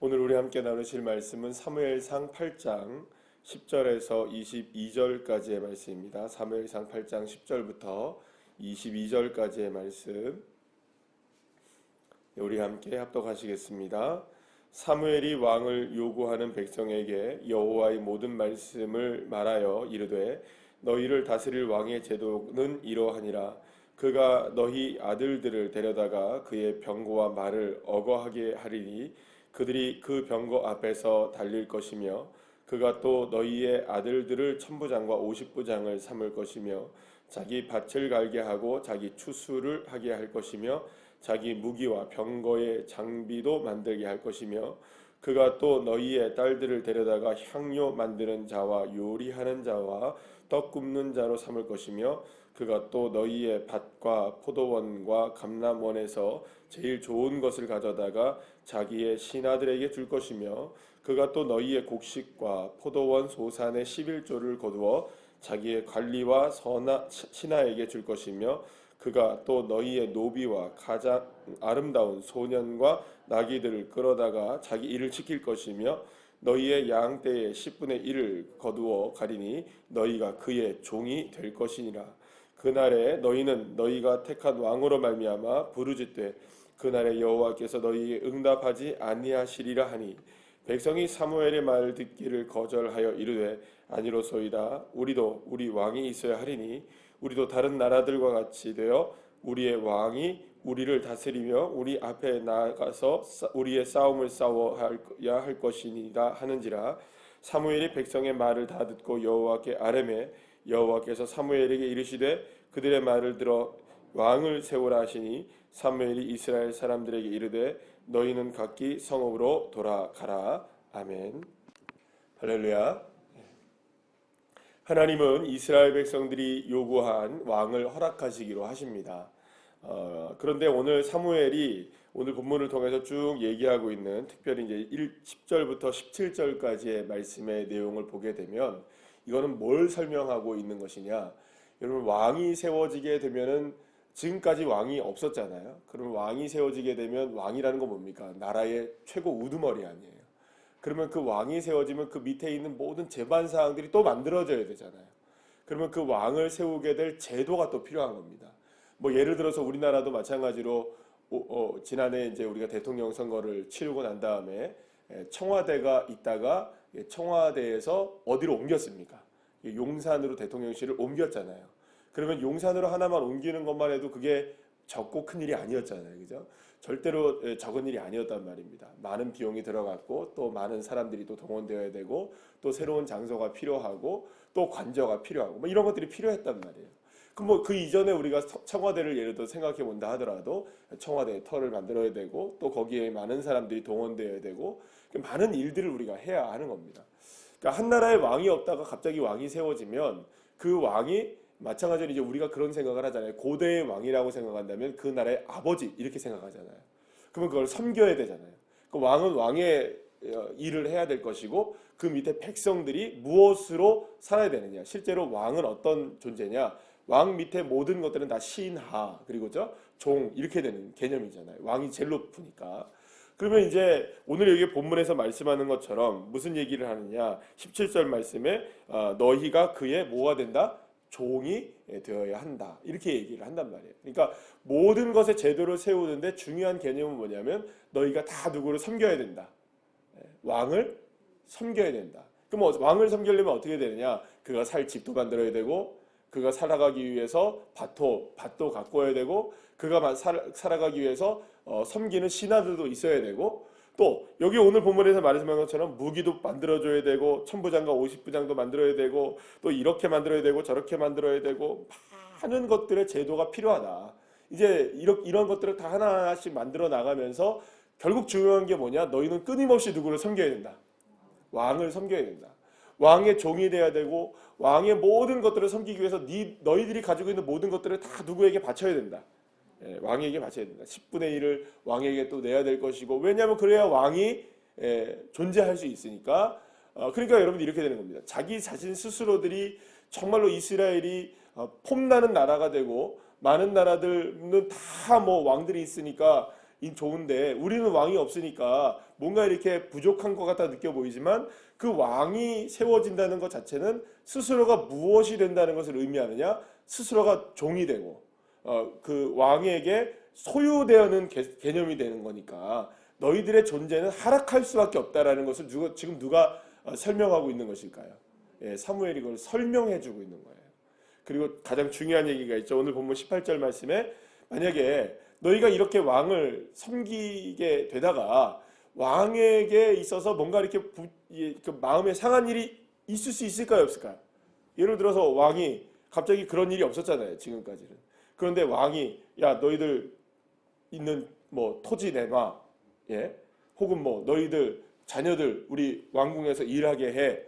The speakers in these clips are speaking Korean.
오늘 우리 함께 나누실 말씀은 사무엘상 8장 10절에서 22절까지의 말씀입니다. 사무엘상 8장 10절부터 22절까지의 말씀 우리 함께 합독하시겠습니다. 사무엘이 왕을 요구하는 백성에게 여호와의 모든 말씀을 말하여 이르되 너희를 다스릴 왕의 제도는 이러하니라. 그가 너희 아들들을 데려다가 그의 병거와 말을 어거하게 하리니 그들이 그 병거 앞에서 달릴 것이며 그가 또 너희의 아들들을 천부장과 오십부장을 삼을 것이며 자기 밭을 갈게 하고 자기 추수를 하게 할 것이며 자기 무기와 병거의 장비도 만들게 할 것이며 그가 또 너희의 딸들을 데려다가 향료 만드는 자와 요리하는 자와 떡 굽는 자로 삼을 것이며 그가 또 너희의 밭과 포도원과 감람원에서 제일 좋은 것을 가져다가 자기의 신하들에게 줄 것이며 그가 또 너희의 곡식과 포도원 소산의 11조를 거두어 자기의 관리와 신하에게 줄 것이며 그가 또 너희의 노비와 가장 아름다운 소년과 나귀들을 끌어다가 자기 일을 지킬 것이며 너희의 양떼의 10분의 1을 거두어 가리니 너희가 그의 종이 될 것이니라. 그날에 너희는 너희가 택한 왕으로 말미암아 부르짖되 그날에 여호와께서 너희에게 응답하지 아니하시리라 하니 백성이 사무엘의 말 듣기를 거절하여 이르되 아니로소이다. 우리도 우리 왕이 있어야 하리니 우리도 다른 나라들과 같이 되어 우리의 왕이 우리를 다스리며 우리 앞에 나가서 우리의 싸움을 싸워야 할 것이니라 하는지라. 사무엘이 백성의 말을 다 듣고 여호와께 아뢰매 여호와께서 사무엘에게 이르시되 그들의 말을 들어 왕을 세우라 하시니 사무엘이 이스라엘 사람들에게 이르되 너희는 각기 성읍으로 돌아가라. 아멘. 할렐루야. 하나님은 이스라엘 백성들이 요구한 왕을 허락하시기로 하십니다. 그런데 오늘 사무엘이 오늘 본문을 통해서 쭉 얘기하고 있는 특별히 이제 10절부터 17절까지의 말씀의 내용을 보게 되면 이거는 뭘 설명하고 있는 것이냐? 여러분 왕이 세워지게 되면은 지금까지 왕이 없었잖아요. 그러면 왕이 세워지게 되면 왕이라는 건 뭡니까? 나라의 최고 우두머리 아니에요. 그러면 그 왕이 세워지면 그 밑에 있는 모든 제반 사항들이 또 만들어져야 되잖아요. 그러면 그 왕을 세우게 될 제도가 또 필요한 겁니다. 뭐 예를 들어서 우리나라도 마찬가지로 지난해 이제 우리가 대통령 선거를 치르고 난 다음에 청와대가 있다가 청와대에서 어디로 옮겼습니까? 용산으로 대통령실을 옮겼잖아요. 그러면 용산으로 하나만 옮기는 것만 해도 그게 적고 큰 일이 아니었잖아요. 그죠? 절대로 적은 일이 아니었단 말입니다. 많은 비용이 들어갔고 또 많은 사람들이 또 동원되어야 되고 또 새로운 장소가 필요하고 또 관저가 필요하고 뭐 이런 것들이 필요했단 말이에요. 그럼 뭐 그 이전에 우리가 청와대를 예를 들어 생각해 본다 하더라도 청와대에 터를 만들어야 되고 또 거기에 많은 사람들이 동원되어야 되고 많은 일들을 우리가 해야 하는 겁니다. 그러니까 한 나라에 왕이 없다가 갑자기 왕이 세워지면 그 왕이 마찬가지로 이제 우리가 그런 생각을 하잖아요. 고대의 왕이라고 생각한다면 그 나라의 아버지 이렇게 생각하잖아요. 그러면 그걸 섬겨야 되잖아요. 그 왕은 왕의 일을 해야 될 것이고 그 밑에 백성들이 무엇으로 살아야 되느냐. 실제로 왕은 어떤 존재냐. 왕 밑에 모든 것들은 다 신하 그리고 종 이렇게 되는 개념이잖아요. 왕이 제일 높으니까. 그러면 이제 오늘 여기 본문에서 말씀하는 것처럼 무슨 얘기를 하느냐. 17절 말씀에 너희가 그의 뭐가 된다? 종이 되어야 한다. 이렇게 얘기를 한단 말이에요. 그러니까 모든 것의 제도를 세우는데 중요한 개념은 뭐냐면 너희가 다 누구를 섬겨야 된다. 왕을 섬겨야 된다. 그럼 왕을 섬기려면 어떻게 되느냐? 그가 살 집도 만들어야 되고 그가 살아가기 위해서 밭도 가꿔야 되고 그가 살아가기 위해서 섬기는 신하들도 있어야 되고 또 여기 오늘 본문에서 말씀한 것처럼 무기도 만들어줘야 되고 천부장과 오십부장도 만들어야 되고 또 이렇게 만들어야 되고 저렇게 만들어야 되고 많은 것들의 제도가 필요하다. 이제 이런 것들을 다 하나하나씩 만들어 나가면서 결국 중요한 게 뭐냐? 너희는 끊임없이 누구를 섬겨야 된다. 왕을 섬겨야 된다. 왕의 종이 돼야 되고 왕의 모든 것들을 섬기기 위해서 너희들이 가지고 있는 모든 것들을 다 누구에게 바쳐야 된다. 왕에게 바쳐야 된다. 10분의 1을 왕에게 또 내야 될 것이고 왜냐하면 그래야 왕이 존재할 수 있으니까 그러니까 여러분 이렇게 되는 겁니다. 자기 자신 스스로들이 정말로 이스라엘이 폼나는 나라가 되고 많은 나라들은 다 뭐 왕들이 있으니까 좋은데 우리는 왕이 없으니까 뭔가 이렇게 부족한 것 같아 느껴 보이지만 그 왕이 세워진다는 것 자체는 스스로가 무엇이 된다는 것을 의미하느냐? 스스로가 종이 되고 그 왕에게 소유되는 개념이 되는 거니까 너희들의 존재는 하락할 수밖에 없다라는 것을 지금 누가 설명하고 있는 것일까요? 예, 사무엘이 그걸 설명해 주고 있는 거예요. 그리고 가장 중요한 얘기가 있죠. 오늘 본문 18절 말씀에 만약에 너희가 이렇게 왕을 섬기게 되다가 왕에게 있어서 뭔가 이렇게 그 마음에 상한 일이 있을 수 있을까요, 없을까요? 예를 들어서 왕이 갑자기 그런 일이 없었잖아요, 지금까지는. 그런데 왕이 야 너희들 있는 뭐 토지 내놔, 예, 혹은 뭐 너희들 자녀들 우리 왕궁에서 일하게 해.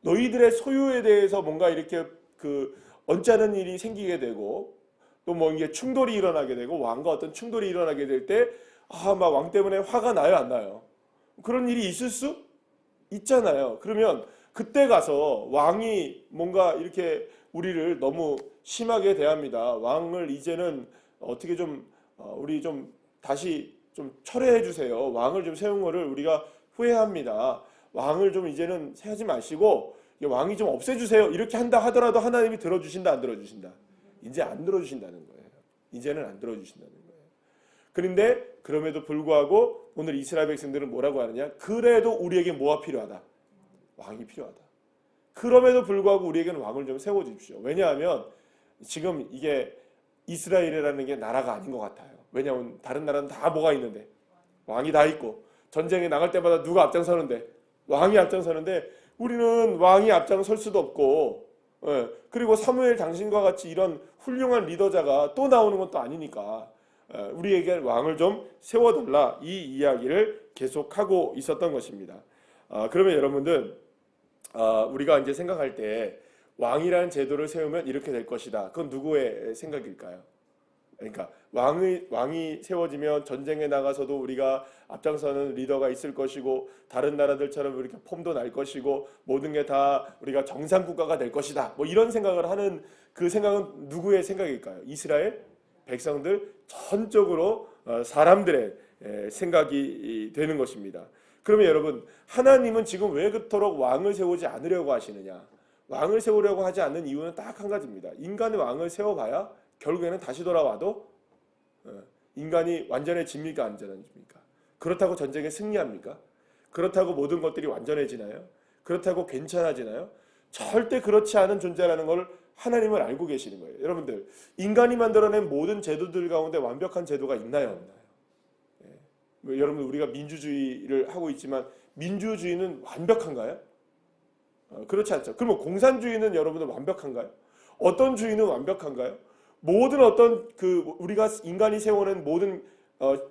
너희들의 소유에 대해서 뭔가 이렇게 그 언짢은 일이 생기게 되고 또 뭐 이게 충돌이 일어나게 되고 왕과 어떤 충돌이 일어나게 될 때 막 왕 때문에 화가 나요, 안 나요? 그런 일이 있을 수 있잖아요. 그러면 그때 가서 왕이 뭔가 이렇게 우리를 너무 심하게 대합니다. 왕을 이제는 어떻게 좀 우리 좀 다시 좀 철회해 주세요. 왕을 좀 세운 거를 우리가 후회합니다. 왕을 좀 이제는 세하지 마시고 왕이 좀 없애주세요. 이렇게 한다 하더라도 하나님이 들어주신다, 안 들어주신다? 이제 안 들어주신다는 거예요. 이제는 안 들어주신다는 거예요. 그런데 그럼에도 불구하고 오늘 이스라엘 백성들은 뭐라고 하느냐? 그래도 우리에게 뭐가 필요하다? 왕이 필요하다. 그럼에도 불구하고 우리에게는 왕을 좀 세워주십시오. 왜냐하면 지금 이게 이스라엘이라는 게 나라가 아닌 것 같아요. 왜냐하면 다른 나라는 다 뭐가 있는데 왕이 다 있고 전쟁에 나갈 때마다 누가 앞장서는데 왕이 앞장서는데 우리는 왕이 앞장설 수도 없고 그리고 사무엘 당신과 같이 이런 훌륭한 리더자가 또 나오는 것도 아니니까 우리에게 왕을 좀 세워달라 이 이야기를 계속하고 있었던 것입니다. 그러면 여러분들 우리가 이제 생각할 때 왕이라는 제도를 세우면 이렇게 될 것이다. 그건 누구의 생각일까요? 그러니까 왕이 세워지면 전쟁에 나가서도 우리가 앞장서는 리더가 있을 것이고 다른 나라들처럼 이렇게 폼도 날 것이고 모든 게 다 우리가 정상 국가가 될 것이다. 뭐 이런 생각을 하는 그 생각은 누구의 생각일까요? 이스라엘 백성들 전적으로 사람들의 생각이 되는 것입니다. 그러면 여러분 하나님은 지금 왜 그토록 왕을 세우지 않으려고 하시느냐? 왕을 세우려고 하지 않는 이유는 딱 한 가지입니다. 인간의 왕을 세워봐야 결국에는 다시 돌아와도 인간이 완전해집니까? 안전해집니까? 그렇다고 전쟁에 승리합니까? 그렇다고 모든 것들이 완전해지나요? 그렇다고 괜찮아지나요? 절대 그렇지 않은 존재라는 걸 하나님을 알고 계시는 거예요. 여러분들 인간이 만들어낸 모든 제도들 가운데 완벽한 제도가 있나요? 없나요? 여러분 우리가 민주주의를 하고 있지만 민주주의는 완벽한가요? 그렇지 않죠. 그러면 공산주의는 여러분들 완벽한가요? 어떤 주의는 완벽한가요? 모든 어떤 그 우리가 인간이 세워낸 모든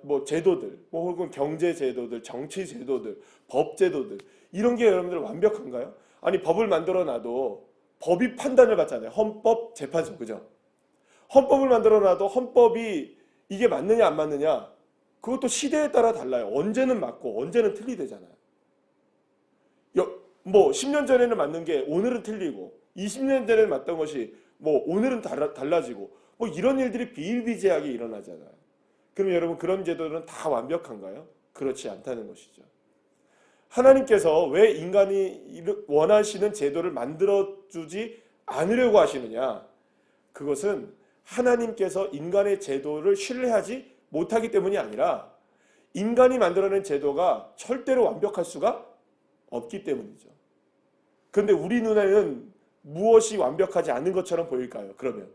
뭐 제도들, 뭐 혹은 경제 제도들, 정치 제도들, 법 제도들 이런 게 여러분들 완벽한가요? 아니 법을 만들어 놔도 법이 판단을 받잖아요. 헌법 재판소 그죠? 헌법을 만들어 놔도 헌법이 이게 맞느냐 안 맞느냐 그것도 시대에 따라 달라요. 언제는 맞고 언제는 틀리대잖아요. 뭐 10년 전에는 맞는 게 오늘은 틀리고 20년 전에는 맞던 것이 뭐 오늘은 달라지고 뭐 이런 일들이 비일비재하게 일어나잖아요. 그럼 여러분 그런 제도는 다 완벽한가요? 그렇지 않다는 것이죠. 하나님께서 왜 인간이 원하시는 제도를 만들어주지 않으려고 하시느냐? 그것은 하나님께서 인간의 제도를 신뢰하지 못하기 때문이 아니라 인간이 만들어낸 제도가 절대로 완벽할 수가 없기 때문이죠. 그런데 우리 눈에는 무엇이 완벽하지 않은 것처럼 보일까요? 그러면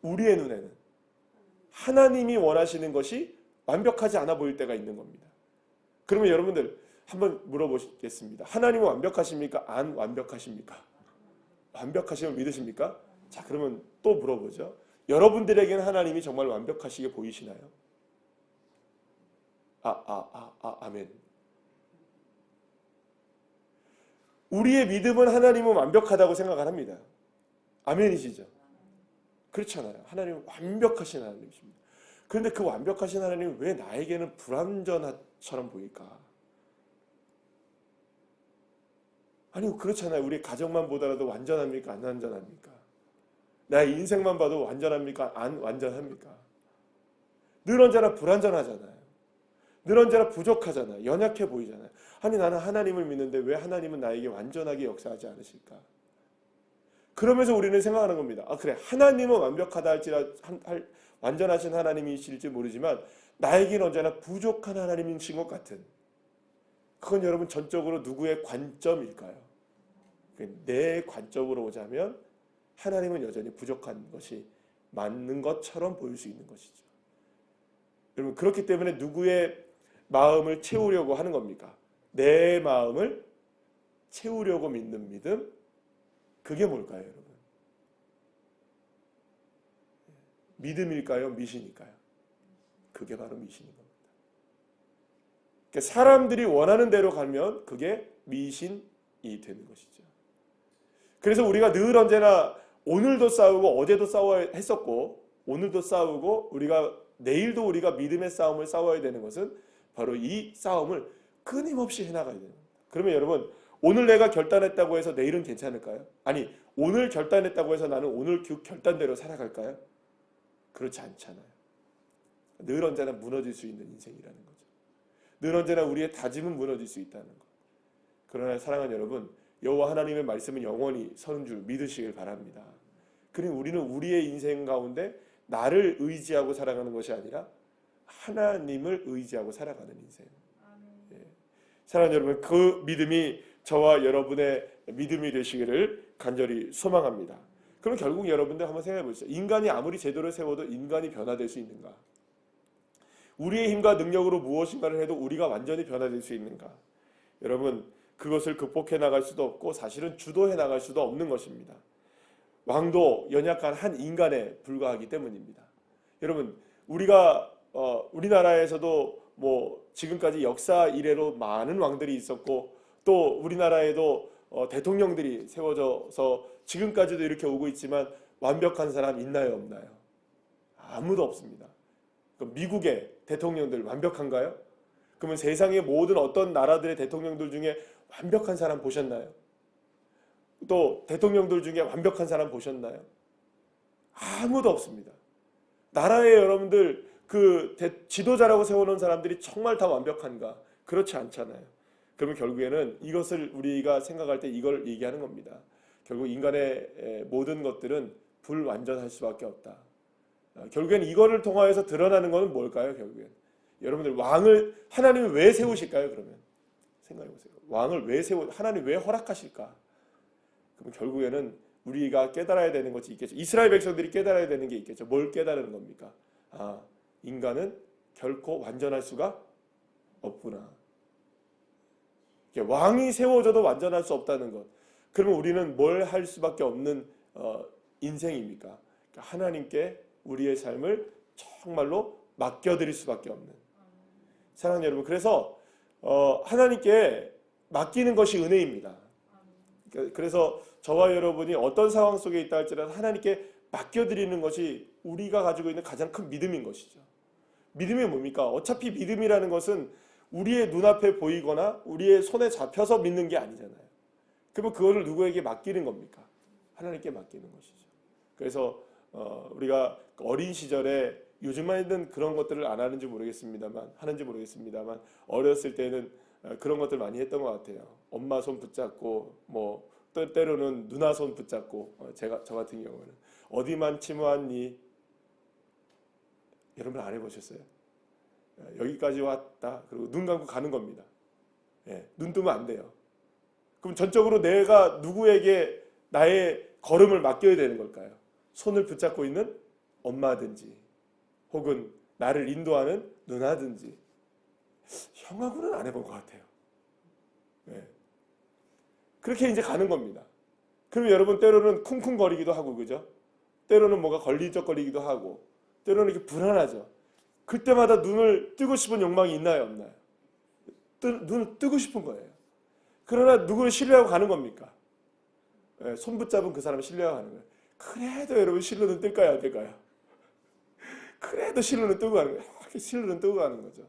우리의 눈에는 하나님이 원하시는 것이 완벽하지 않아 보일 때가 있는 겁니다. 그러면 여러분들 한번 물어보겠습니다. 하나님은 완벽하십니까? 안 완벽하십니까? 완벽하시면 믿으십니까? 자, 그러면 또 물어보죠. 여러분들에게는 하나님이 정말 완벽하시게 보이시나요? 아멘. 우리의 믿음은 하나님은 완벽하다고 생각을 합니다. 아멘이시죠? 그렇잖아요. 하나님은 완벽하신 하나님이십니다. 그런데 그 완벽하신 하나님은 왜 나에게는 불완전처럼 보일까? 아니 그렇잖아요. 우리 가정만 보더라도 완전합니까? 안 완전합니까? 나의 인생만 봐도 완전합니까? 안 완전합니까? 늘 언제나 불완전하잖아요. 늘 언제나 부족하잖아요. 연약해 보이잖아요. 아니 나는 하나님을 믿는데 왜 하나님은 나에게 완전하게 역사하지 않으실까? 그러면서 우리는 생각하는 겁니다. 아 그래 하나님은 완벽하다 완전하신 하나님이실지 모르지만 나에게는 언제나 부족한 하나님이신 것 같은, 그건 여러분 전적으로 누구의 관점일까요? 내 관점으로 보자면 하나님은 여전히 부족한 것이 맞는 것처럼 보일 수 있는 것이죠. 여러분 그렇기 때문에 누구의 마음을 채우려고 하는 겁니까? 내 마음을 채우려고 믿는 믿음, 그게 뭘까요, 여러분? 믿음일까요? 미신일까요? 그게 바로 미신인 겁니다. 그러니까 사람들이 원하는 대로 가면 그게 미신이 되는 것이죠. 그래서 우리가 늘 언제나 오늘도 싸우고 어제도 싸워야 했었고 오늘도 싸우고 내일도 우리가 믿음의 싸움을 싸워야 되는 것은 바로 이 싸움을 끊임없이 해나가야 됩니다. 그러면 여러분 오늘 내가 결단했다고 해서 내일은 괜찮을까요? 아니 오늘 결단했다고 해서 나는 오늘 그 결단대로 살아갈까요? 그렇지 않잖아요. 늘 언제나 무너질 수 있는 인생이라는 거죠. 늘 언제나 우리의 다짐은 무너질 수 있다는 것. 그러나 사랑하는 여러분, 여호와 하나님의 말씀은 영원히 서는 줄 믿으시길 바랍니다. 그러니 우리는 우리의 인생 가운데 나를 의지하고 살아가는 것이 아니라 하나님을 의지하고 살아가는 인생. 예. 사랑하는 여러분, 그 믿음이 저와 여러분의 믿음이 되시기를 간절히 소망합니다. 그럼 결국 여러분들 한번 생각해 보시죠. 인간이 아무리 제도를 세워도 인간이 변화될 수 있는가? 우리의 힘과 능력으로 무엇인가를 해도 우리가 완전히 변화될 수 있는가? 여러분 그것을 극복해 나갈 수도 없고 사실은 주도해 나갈 수도 없는 것입니다. 왕도 연약한 한 인간에 불과하기 때문입니다. 여러분 우리나라에서도 지금까지 역사 이래로 많은 왕들이 있었고 또 우리나라에도 대통령들이 세워져서 지금까지도 이렇게 오고 있지만 완벽한 사람 있나요, 없나요? 아무도 없습니다. 미국의 대통령들 완벽한가요? 그러면 세상의 모든 어떤 나라들의 대통령들 중에 완벽한 사람 보셨나요? 또 대통령들 중에 완벽한 사람 보셨나요? 아무도 없습니다. 나라에 여러분들 지도자라고 세워놓은 사람들이 정말 다 완벽한가? 그렇지 않잖아요. 그러면 결국에는 이것을 우리가 생각할 때 이걸 얘기하는 겁니다. 결국 인간의 모든 것들은 불완전할 수밖에 없다. 결국엔 이거를 통하여서 드러나는 것은 뭘까요? 결국엔 여러분들 하나님이 왜 세우실까요? 그러면 생각해 보세요. 하나님 왜 허락하실까? 그럼 결국에는 우리가 깨달아야 되는 것이 있겠죠. 이스라엘 백성들이 깨달아야 되는 게 있겠죠. 뭘 깨달은 겁니까? 인간은 결코 완전할 수가 없구나. 왕이 세워져도 완전할 수 없다는 것. 그러면 우리는 뭘 할 수밖에 없는 인생입니까? 그러니까 하나님께 우리의 삶을 정말로 맡겨드릴 수밖에 없는. 사랑하는 여러분, 그래서 하나님께 맡기는 것이 은혜입니다. 그래서 저와 여러분이 어떤 상황 속에 있다 할지라도 하나님께 맡겨드리는 것이 우리가 가지고 있는 가장 큰 믿음인 것이죠. 믿음이 뭡니까? 어차피 믿음이라는 것은 우리의 눈앞에 보이거나 우리의 손에 잡혀서 믿는 게 아니잖아요. 그러면 그거를 누구에게 맡기는 겁니까? 하나님께 맡기는 것이죠. 그래서 우리가 어린 시절에 요즘에는 그런 것들을 안 하는지 모르겠습니다만 어렸을 때는 그런 것들 많이 했던 것 같아요. 엄마 손 붙잡고 때로는 누나 손 붙잡고 저 같은 경우는 어디만 침투했니? 여러분 안 해보셨어요? 여기까지 왔다. 그리고 눈 감고 가는 겁니다. 눈 뜨면 안 돼요. 그럼 전적으로 내가 누구에게 나의 걸음을 맡겨야 되는 걸까요? 손을 붙잡고 있는 엄마든지 혹은 나를 인도하는 누나든지. 형하고는 안 해본 것 같아요. 그렇게 이제 가는 겁니다. 그럼 여러분 때로는 쿵쿵거리기도 하고 그죠? 때로는 뭐가 걸리적거리기도 하고 때로는 이렇게 불안하죠. 그때마다 눈을 뜨고 싶은 욕망이 있나요, 없나요? 눈을 뜨고 싶은 거예요. 그러나 누구를 신뢰하고 가는 겁니까? 손 붙잡은 그 사람을 신뢰하고 가는 거예요. 그래도 여러분 실로는 뜰까요, 안 뜰까요? 그래도 실로는 뜨고 가는 거예요. 실로는 뜨고 가는 거죠.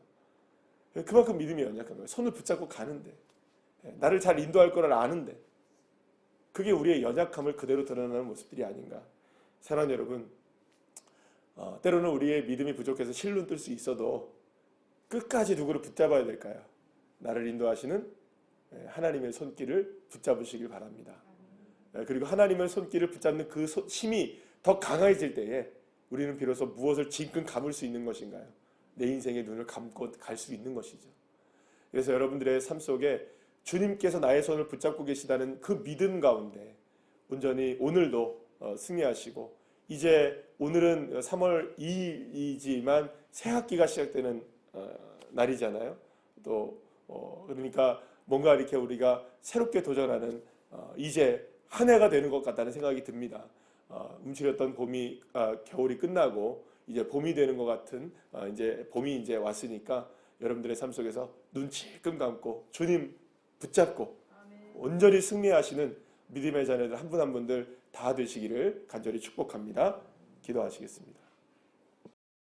그만큼 믿음이 연약한 거예요. 손을 붙잡고 가는데 나를 잘 인도할 거를 아는데 그게 우리의 연약함을 그대로 드러나는 모습들이 아닌가. 사랑하는 여러분, 때로는 우리의 믿음이 부족해서 실눈 뜰 수 있어도 끝까지 누구를 붙잡아야 될까요? 나를 인도하시는 하나님의 손길을 붙잡으시길 바랍니다. 그리고 하나님의 손길을 붙잡는 그 힘이 더 강해질 때에 우리는 비로소 무엇을 질끈 감을 수 있는 것인가요? 내 인생의 눈을 감고 갈 수 있는 것이죠. 그래서 여러분들의 삶 속에 주님께서 나의 손을 붙잡고 계시다는 그 믿음 가운데 온전히 오늘도 승리하시고, 이제 오늘은 3월 2일이지만 새 학기가 시작되는 날이잖아요. 또 그러니까 뭔가 이렇게 우리가 새롭게 도전하는 이제 한 해가 되는 것 같다는 생각이 듭니다. 움츠렸던 겨울이 끝나고 이제 봄이 되는 것 같은 이제 봄이 이제 왔으니까 여러분들의 삶 속에서 눈 질끈 감고 주님 붙잡고 온전히 승리하시는 믿음의 자녀들 한 분 한 분들 다 되시기를 간절히 축복합니다. 기도하시겠습니다.